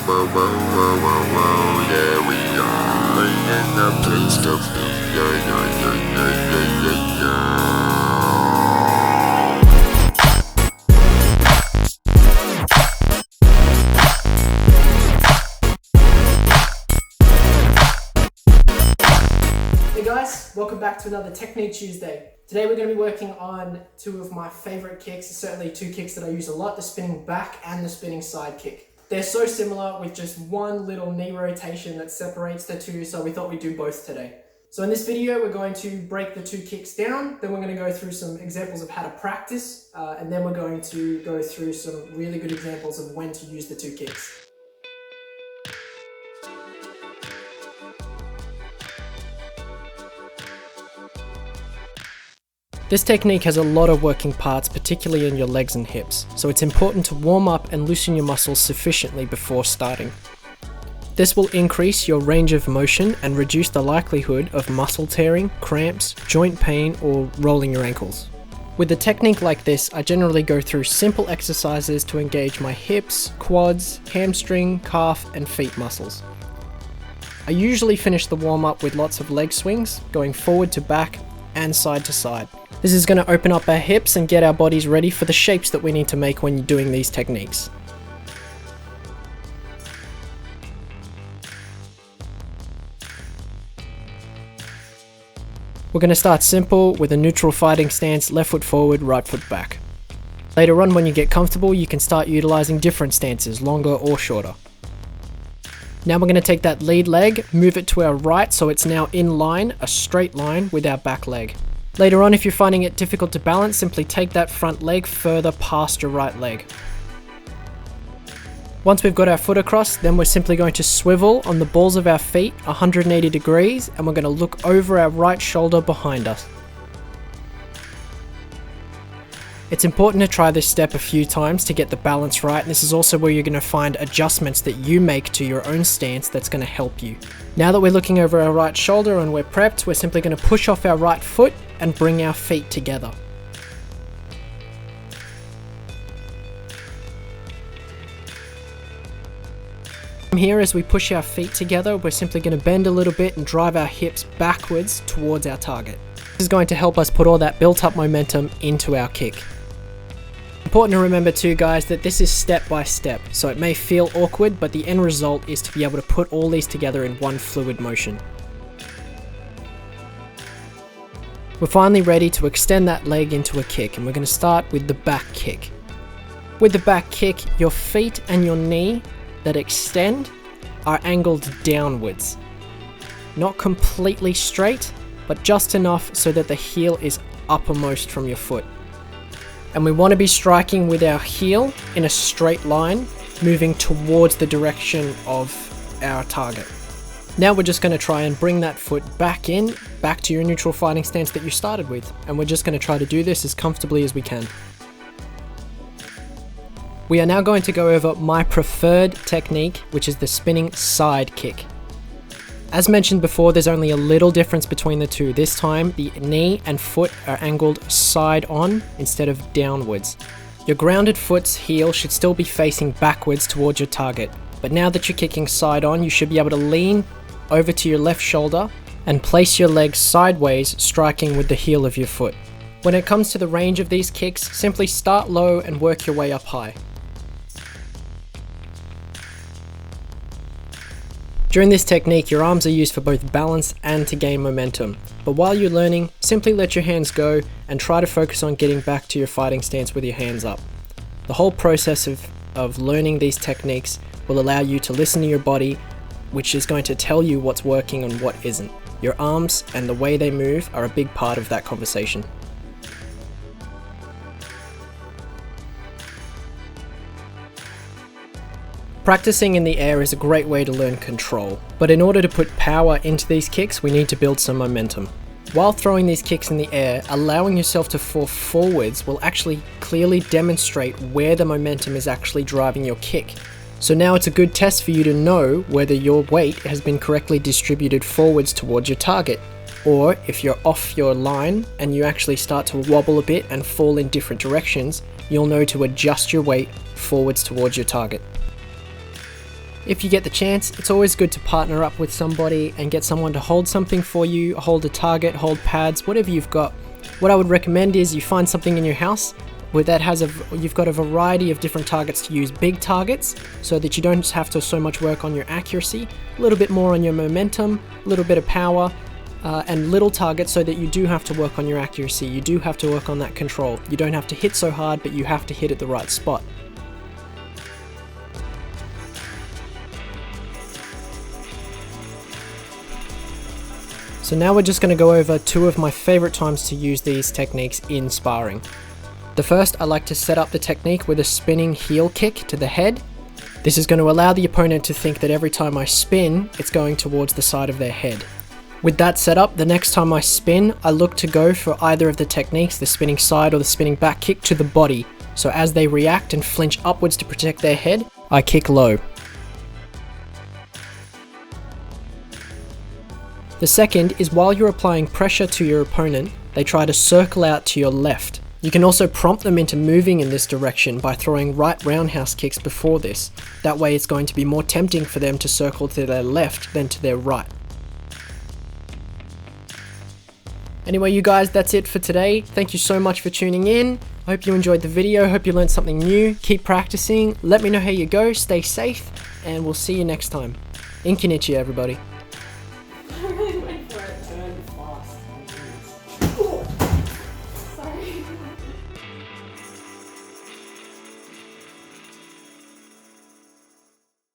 whoa, whoa, whoa, whoa, whoa, there we are in the place to be. Yeah, yeah, yeah, yeah, yeah, yeah, yeah. Hey guys, welcome back to another Technique Tuesday. Today we're going to be working on two of my favorite kicks, certainly two kicks that I use a lot, the spinning back and the spinning side kick. They're so similar with just one little knee rotation that separates the two, so we thought we'd do both today. So in this video we're going to break the two kicks down, then we're going to go through some examples of how to practice, and then we're going to go through some really good examples of when to use the two kicks. This technique has a lot of working parts, particularly in your legs and hips, so it's important to warm up and loosen your muscles sufficiently before starting. This will increase your range of motion and reduce the likelihood of muscle tearing, cramps, joint pain, or rolling your ankles. With a technique like this, I generally go through simple exercises to engage my hips, quads, hamstring, calf, and feet muscles. I usually finish the warm-up with lots of leg swings, going forward to back and side to side. This is going to open up our hips and get our bodies ready for the shapes that we need to make when you're doing these techniques. We're going to start simple with a neutral fighting stance, left foot forward, right foot back. Later on, when you get comfortable, you can start utilizing different stances, longer or shorter. Now we're going to take that lead leg, move it to our right so it's now in line, a straight line with our back leg. Later on, if you're finding it difficult to balance, simply take that front leg further past your right leg. Once we've got our foot across, then we're simply going to swivel on the balls of our feet 180 degrees, and we're going to look over our right shoulder behind us. It's important to try this step a few times to get the balance right, and this is also where you're going to find adjustments that you make to your own stance that's going to help you. Now that we're looking over our right shoulder and we're prepped, we're simply going to push off our right foot and bring our feet together. From here, as we push our feet together, we're simply going to bend a little bit and drive our hips backwards towards our target. This is going to help us put all that built up momentum into our kick. Important to remember too, guys, that this is step by step, so it may feel awkward, but the end result is to be able to put all these together in one fluid motion. We're finally ready to extend that leg into a kick, and we're going to start with the back kick. With the back kick, your feet and your knee that extend are angled downwards. Not completely straight, but just enough so that the heel is uppermost from your foot. And we want to be striking with our heel in a straight line, moving towards the direction of our target. Now we're just going to try and bring that foot back to your neutral fighting stance that you started with. And we're just going to try to do this as comfortably as we can. We are now going to go over my preferred technique, which is the spinning side kick. As mentioned before, there's only a little difference between the two. This time, the knee and foot are angled side on instead of downwards. Your grounded foot's heel should still be facing backwards towards your target. But now that you're kicking side on, you should be able to lean over to your left shoulder and place your legs sideways, striking with the heel of your foot. When it comes to the range of these kicks, simply start low and work your way up high. During this technique, your arms are used for both balance and to gain momentum. But while you're learning, simply let your hands go and try to focus on getting back to your fighting stance with your hands up. The whole process of learning these techniques will allow you to listen to your body, which is going to tell you what's working and what isn't. Your arms and the way they move are a big part of that conversation. Practicing in the air is a great way to learn control, but in order to put power into these kicks, we need to build some momentum. While throwing these kicks in the air, allowing yourself to fall forwards will actually clearly demonstrate where the momentum is actually driving your kick. So now it's a good test for you to know whether your weight has been correctly distributed forwards towards your target, or if you're off your line and you actually start to wobble a bit and fall in different directions, you'll know to adjust your weight forwards towards your target. If you get the chance, it's always good to partner up with somebody and get someone to hold something for you, hold a target, hold pads, whatever you've got. What I would recommend is you find something in your house where you've got a variety of different targets to use. Big targets, so that you don't have to so much work on your accuracy, a little bit more on your momentum, a little bit of power, and little targets so that you do have to work on your accuracy. You do have to work on that control. You don't have to hit so hard, but you have to hit at the right spot. So now we're just going to go over two of my favorite times to use these techniques in sparring. The first, I like to set up the technique with a spinning heel kick to the head. This is going to allow the opponent to think that every time I spin, it's going towards the side of their head. With that set up, the next time I spin, I look to go for either of the techniques, the spinning side or the spinning back kick, to the body. So as they react and flinch upwards to protect their head, I kick low. The second is while you're applying pressure to your opponent, they try to circle out to your left. You can also prompt them into moving in this direction by throwing right roundhouse kicks before this. That way it's going to be more tempting for them to circle to their left than to their right. Anyway, you guys, that's it for today. Thank you so much for tuning in. I hope you enjoyed the video. Hope you learned something new. Keep practicing. Let me know how you go. Stay safe, and we'll see you next time. Inkyou Nichiya, everybody.